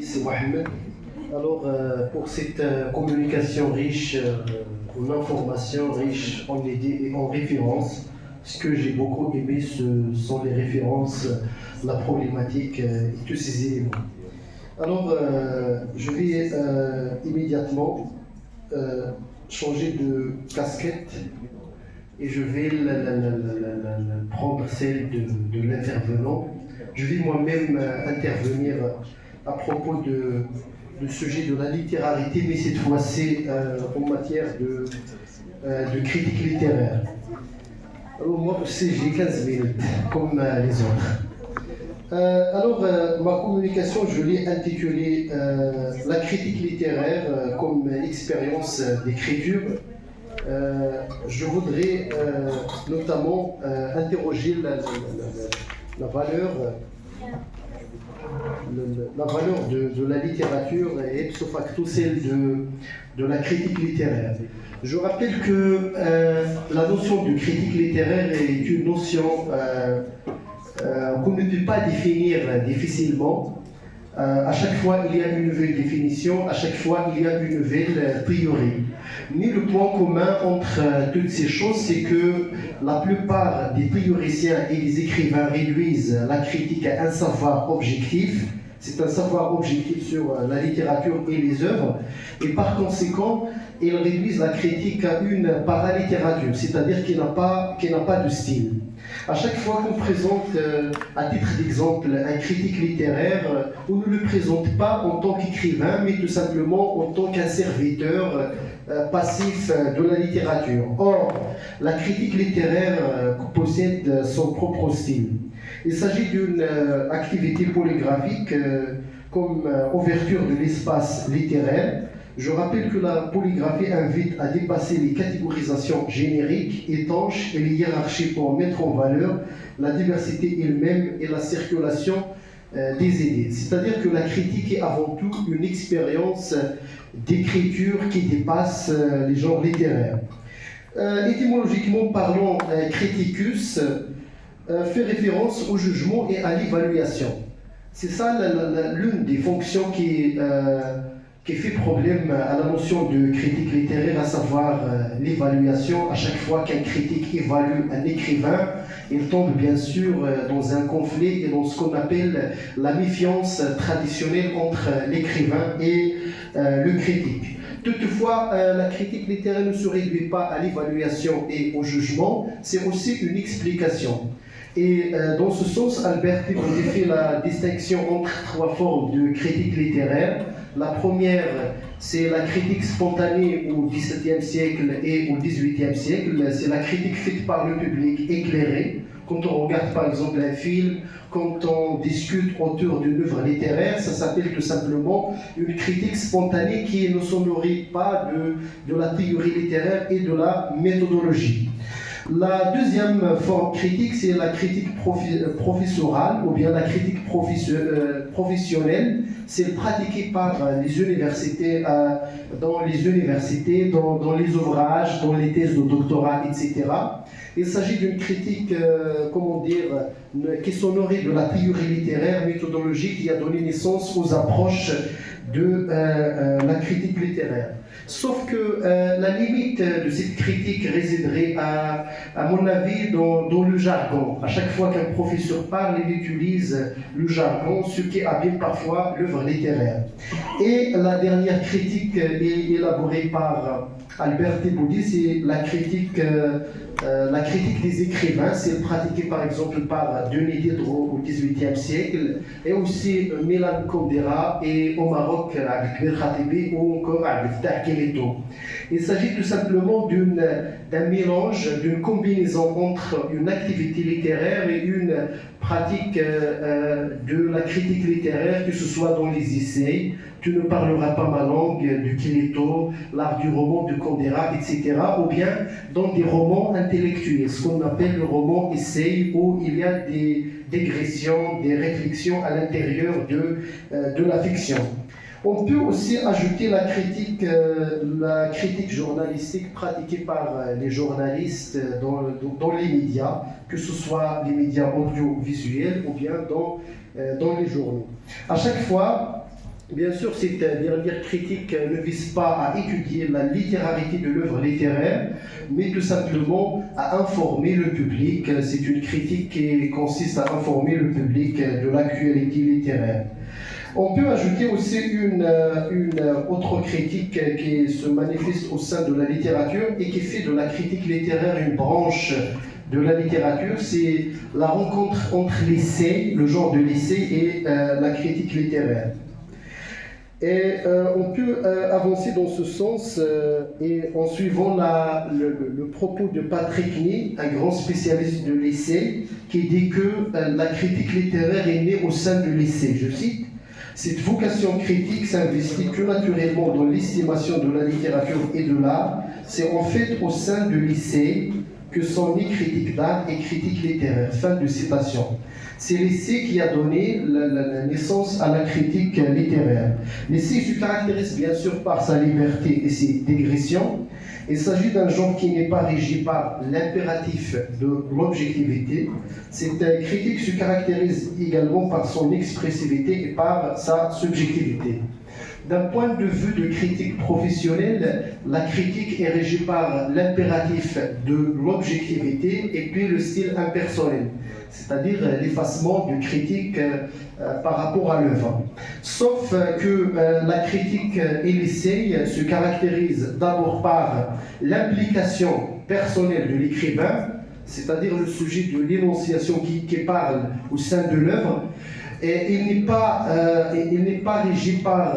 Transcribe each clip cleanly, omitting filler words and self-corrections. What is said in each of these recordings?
C'est Mohamed. Alors, pour cette communication riche en informations, riche en idées et en références, ce que j'ai beaucoup aimé, ce sont les références, la problématique et tous ces éléments. Alors, je vais immédiatement changer de casquette et je vais prendre celle de l'intervenant. Je vais moi-même intervenir à propos du sujet de la littérarité, mais cette fois-ci en matière de critique littéraire. Alors moi aussi j'ai 15 minutes, comme les autres. Ma communication, je l'ai intitulée La critique littéraire comme expérience d'écriture. Je voudrais notamment interroger la valeur de la littérature et ipso facto celle de la critique littéraire. Je rappelle que la notion de critique littéraire est une notion qu'on ne peut pas définir difficilement. À chaque fois, il y a une nouvelle définition, à chaque fois, il y a une nouvelle théorie. Mais le point commun entre toutes ces choses, c'est que la plupart des théoriciens et des écrivains réduisent la critique à un savoir objectif. C'est un savoir objectif sur la littérature et les œuvres. Et par conséquent, ils réduisent la critique à une paralittérature, c'est-à-dire qui n'a pas de style. À chaque fois qu'on présente, à titre d'exemple, un critique littéraire, on ne le présente pas en tant qu'écrivain, mais tout simplement en tant qu'un serviteur passif de la littérature. Or, la critique littéraire possède son propre style. Il s'agit d'une activité polygraphique comme ouverture de l'espace littéraire. Je rappelle que la polygraphie invite à dépasser les catégorisations génériques, étanches et les hiérarchies pour mettre en valeur la diversité elle-même et la circulation des idées. C'est-à-dire que la critique est avant tout une expérience d'écriture qui dépasse les genres littéraires. Étymologiquement parlant, criticus fait référence au jugement et à l'évaluation. C'est ça l'une des fonctions qui fait problème à la notion de critique littéraire, à savoir l'évaluation. À chaque fois qu'un critique évalue un écrivain, il tombe bien sûr dans un conflit et dans ce qu'on appelle la méfiance traditionnelle entre l'écrivain et le critique. Toutefois, la critique littéraire ne se réduit pas à l'évaluation et au jugement, c'est aussi une explication. Et dans ce sens, Albert Picot fait la distinction entre trois formes de critique littéraire. La première, c'est la critique spontanée au XVIIe siècle et au XVIIIe siècle. C'est la critique faite par le public éclairé. Quand on regarde par exemple un film, quand on discute autour d'une œuvre littéraire, ça s'appelle tout simplement une critique spontanée qui ne se nourrit pas de la théorie littéraire et de la méthodologie. La deuxième forme critique, c'est la critique professorale ou bien la critique professionnelle. C'est pratiqué par les universités, dans les ouvrages, dans les thèses de doctorat, etc. Il s'agit d'une critique, qui se nourrit de la théorie littéraire, méthodologique, qui a donné naissance aux approches de la critique littéraire. Sauf que la limite de cette critique résiderait, à mon avis, dans le jargon. À chaque fois qu'un professeur parle, il utilise le jargon, ce qui abîme parfois l'œuvre littéraire. Et la dernière critique élaborée par Albert Thibaudy, c'est la critique des écrivains. C'est pratiquée par exemple par Denis Diderot au XVIIIe siècle, et aussi Milan Kundera, et au Maroc, Abdelkbir Khatibi, ou encore Abdelfatah Kelleto. Il s'agit tout simplement d'un mélange, d'une combinaison entre une activité littéraire et une pratique de la critique littéraire, que ce soit dans les essais, Tu ne parleras pas ma langue, du Kelleto, l'art du roman de Kundera, etc., ou bien dans des romans intellectuels, ce qu'on appelle le roman essai, où il y a des dégressions, des réflexions à l'intérieur de la fiction. On peut aussi ajouter la critique journalistique pratiquée par les journalistes dans les médias, que ce soit les médias audiovisuels ou bien dans les journaux. À chaque fois, Bien sûr, cette dernière critique ne vise pas à étudier la littérarité de l'œuvre littéraire, mais tout simplement à informer le public. C'est une critique qui consiste à informer le public de l'actualité littéraire. On peut ajouter aussi une autre critique qui se manifeste au sein de la littérature et qui fait de la critique littéraire une branche de la littérature, c'est la rencontre entre l'essai, le genre de l'essai, et la critique littéraire. Et on peut avancer dans ce sens et en suivant le propos de Patrick Ney, un grand spécialiste de l'essai, qui dit que la critique littéraire est née au sein de l'essai. Je cite: cette vocation critique s'investit tout naturellement dans l'estimation de la littérature et de l'art. C'est en fait au sein de l'essai que sont nées critique d'art et critique littéraire. Fin de citation. C'est l'essai qui a donné la naissance à la critique littéraire. L'essai se caractérise bien sûr par sa liberté et ses digressions. Il s'agit d'un genre qui n'est pas régi par l'impératif de l'objectivité. Cette critique se caractérise également par son expressivité et par sa subjectivité. D'un point de vue de critique professionnelle, la critique est régie par l'impératif de l'objectivité et puis le style impersonnel, c'est-à-dire l'effacement du critique par rapport à l'œuvre. Sauf que la critique et l'essai se caractérisent d'abord par l'implication personnelle de l'écrivain, c'est-à-dire le sujet de l'énonciation qui parle au sein de l'œuvre. Et il n'est pas régi par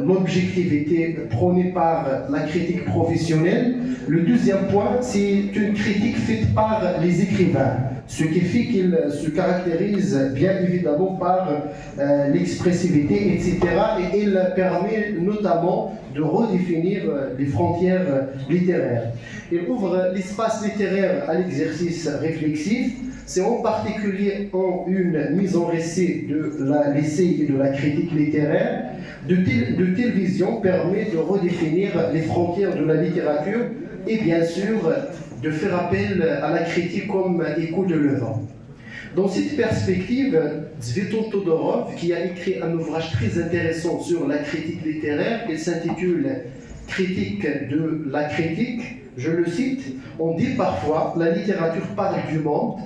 l'objectivité prônée par la critique professionnelle. Le deuxième point, c'est une critique faite par les écrivains, ce qui fait qu'il se caractérise bien évidemment par l'expressivité, etc. Et il permet notamment de redéfinir les frontières littéraires. Il ouvre l'espace littéraire à l'exercice réflexif. C'est en particulier en une mise en récit de l'essai et de la critique littéraire. De telle vision permet de redéfinir les frontières de la littérature et bien sûr de faire appel à la critique comme écho de l'œuvre. Dans cette perspective, Zveton Todorov, qui a écrit un ouvrage très intéressant sur la critique littéraire, il s'intitule « Critique de la critique », je le cite, « On dit parfois la littérature parle du monde,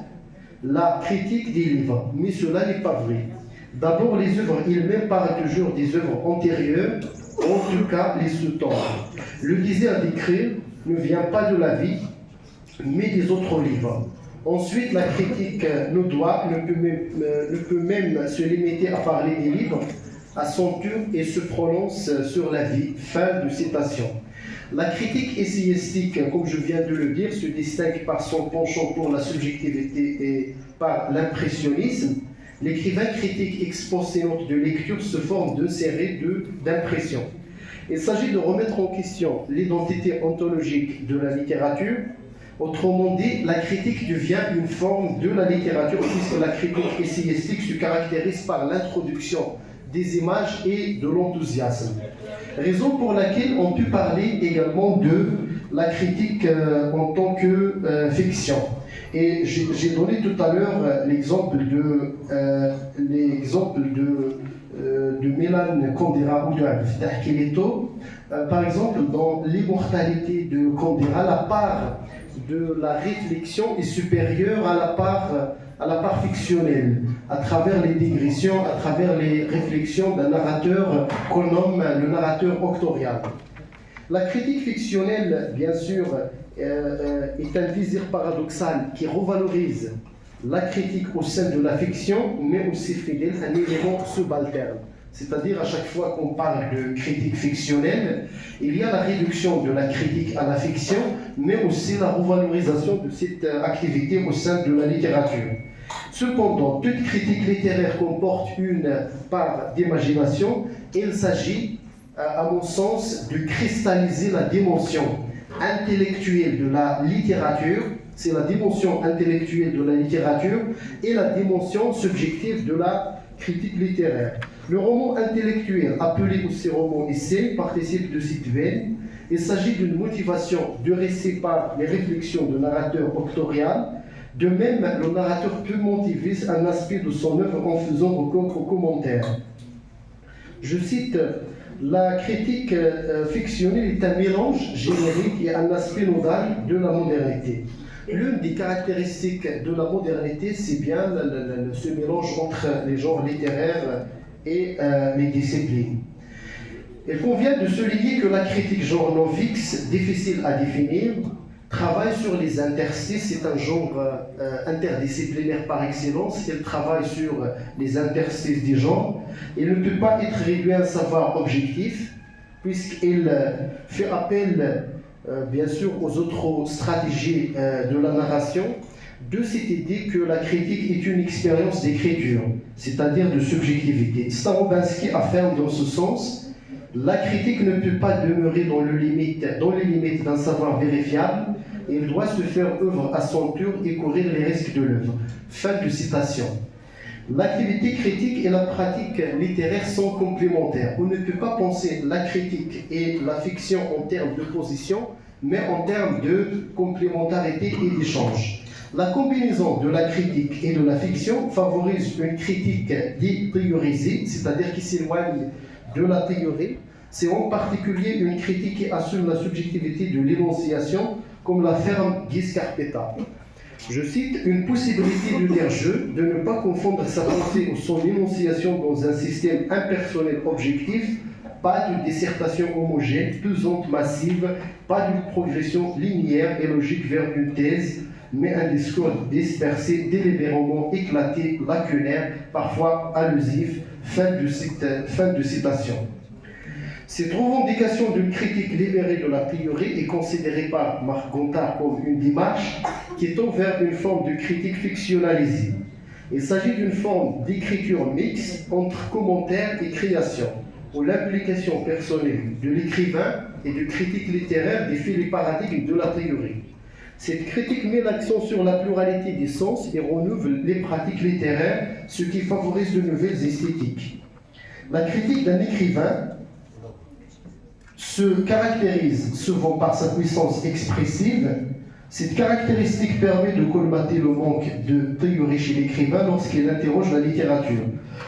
la critique des livres, mais cela n'est pas vrai. D'abord, les œuvres elles-mêmes parlent toujours des œuvres antérieures, en tout cas les sous-temps. Le désir d'écrire ne vient pas de la vie, mais des autres livres. Ensuite, la critique ne peut même se limiter à parler des livres, à son tour, et se prononce sur la vie. Fin de citation. La critique essayistique, comme je viens de le dire, se distingue par son penchant pour la subjectivité et par l'impressionnisme. L'écrivain critique expose ses notes de lecture se forme d'une série d'impressions. Il s'agit de remettre en question l'identité ontologique de la littérature. Autrement dit, la critique devient une forme de la littérature puisque la critique essayistique se caractérise par l'introduction des images et de l'enthousiasme. Raison pour laquelle on peut parler également de la critique en tant que fiction. Et j'ai donné tout à l'heure l'exemple de Milan Kundera ou de Abdel Kileto. Par exemple, dans l'immortalité de Kundera, la part de la réflexion est supérieure à la part fictionnelle, à travers les digressions, à travers les réflexions d'un narrateur qu'on nomme le narrateur octorial. La critique fictionnelle, bien sûr, est un désir paradoxal qui revalorise la critique au sein de la fiction, mais aussi fidèle à un élément subalterne. C'est-à-dire, à chaque fois qu'on parle de critique fictionnelle, il y a la réduction de la critique à la fiction, mais aussi la revalorisation de cette activité au sein de la littérature. Cependant, toute critique littéraire comporte une part d'imagination et il s'agit, à mon sens, de cristalliser la dimension intellectuelle de la littérature, c'est la dimension intellectuelle de la littérature et la dimension subjective de la critique littéraire. Le roman intellectuel, appelé aussi roman-essai, participe de cette veine. Il s'agit d'une motivation de récit par les réflexions de narrateur octorial. De même, le narrateur peut motiver un aspect de son œuvre en faisant recours aux commentaires. Je cite, la critique fictionnelle est un mélange générique et un aspect nodal de la modernité. L'une des caractéristiques de la modernité, c'est bien ce mélange entre les genres littéraires et les disciplines. Il convient de souligner que la critique genre non fixe, difficile à définir, travaille sur les interstices, c'est un genre interdisciplinaire par excellence, il travaille sur les interstices des genres. Il ne peut pas être réduit à un savoir objectif, puisqu'il fait appel bien sûr aux autres stratégies de la narration, de cette idée que la critique est une expérience d'écriture, c'est-à-dire de subjectivité. Starobinsky affirme dans ce sens, la critique ne peut pas demeurer dans les limites d'un savoir vérifiable, et il doit se faire œuvre à son tour et courir les risques de l'œuvre. Fin de citation. L'activité critique et la pratique littéraire sont complémentaires. On ne peut pas penser la critique et la fiction en termes de position, mais en termes de complémentarité et d'échange. La combinaison de la critique et de la fiction favorise une critique déthéorisée, c'est-à-dire qui s'éloigne de la théorie. C'est en particulier une critique qui assume la subjectivité de l'énonciation, comme l'affirme Guy Scarpetta. Je cite, une possibilité de dire je, de ne pas confondre sa pensée ou son énonciation dans un système impersonnel objectif, pas de dissertation homogène, pesante, massive, pas d'une progression linéaire et logique vers une thèse, mais un discours dispersé, délibérément éclaté, lacunaire, parfois allusif. Fin de citation. Cette revendication d'une critique libérée de la théorie est considérée par Marc Gontard comme une démarche qui tend vers une forme de critique fictionnalisée. Il s'agit d'une forme d'écriture mixte entre commentaires et création, où l'implication personnelle de l'écrivain et de critique littéraire défie les paradigmes de la théorie. Cette critique met l'accent sur la pluralité des sens et renouvelle les pratiques littéraires, ce qui favorise de nouvelles esthétiques. La critique d'un écrivain se caractérise souvent par sa puissance expressive. Cette caractéristique permet de colmater le manque de théorie chez l'écrivain lorsqu'il interroge la littérature.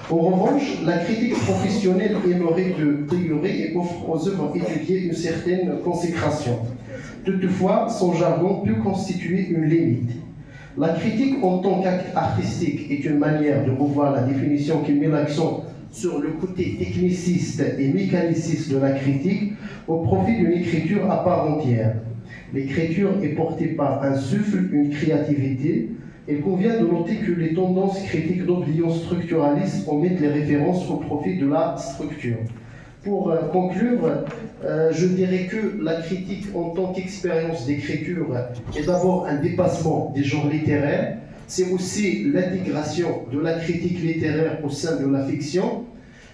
En revanche, la critique professionnelle est nourrie de théorie et offre aux œuvres étudiées une certaine consécration. Toutefois, son jargon peut constituer une limite. La critique en tant qu'acte artistique est une manière de revoir la définition qui met l'accent sur le côté techniciste et mécaniciste de la critique au profit d'une écriture à part entière. L'écriture est portée par un souffle, une créativité. Il convient de noter que les tendances critiques d'opinion structuraliste omettent les références au profit de la structure. Pour conclure, je dirais que la critique en tant qu'expérience d'écriture est d'abord un dépassement des genres littéraires. C'est aussi l'intégration de la critique littéraire au sein de la fiction.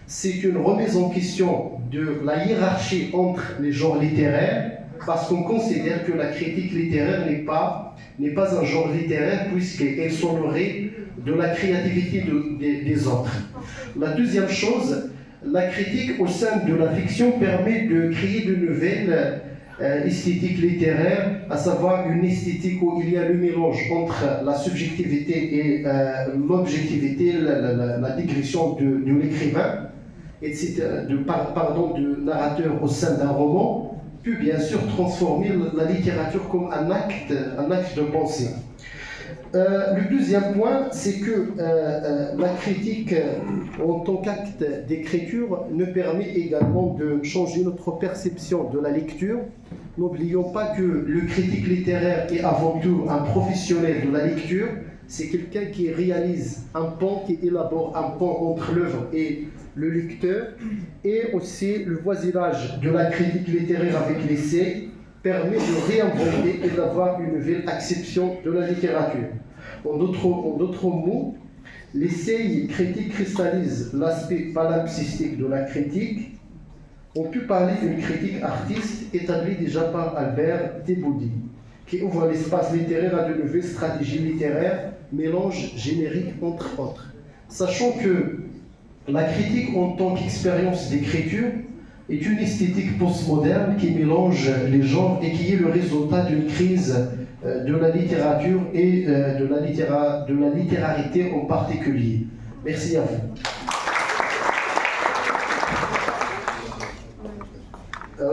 C'est une remise en question de la hiérarchie entre les genres littéraires, parce qu'on considère que la critique littéraire n'est pas un genre littéraire, puisqu'elle s'honorait de la créativité des autres. La deuxième chose, la critique au sein de la fiction permet de créer de nouvelles esthétiques littéraires, à savoir une esthétique où il y a le mélange entre la subjectivité et l'objectivité, la digression de l'écrivain, de narrateur au sein d'un roman, peut bien sûr transformer la littérature comme un acte de pensée. Le deuxième point, c'est que la critique en tant qu'acte d'écriture nous permet également de changer notre perception de la lecture. N'oublions pas que le critique littéraire est avant tout un professionnel de la lecture. C'est quelqu'un qui réalise un pont, qui élabore un pont entre l'œuvre et le lecteur. Et aussi le voisinage de la critique littéraire avec l'essai permet de réinventer et d'avoir une nouvelle acception de la littérature. En d'autres mots, l'essai critique cristallise l'aspect palimpsestique de la critique. On peut parler d'une critique artiste établie déjà par Albert Thibaudy, qui ouvre l'espace littéraire à de nouvelles stratégies littéraires, mélange générique entre autres. Sachant que la critique en tant qu'expérience d'écriture est une esthétique postmoderne qui mélange les genres et qui est le résultat d'une crise de la littérature et de la littérarité en particulier. Merci à vous.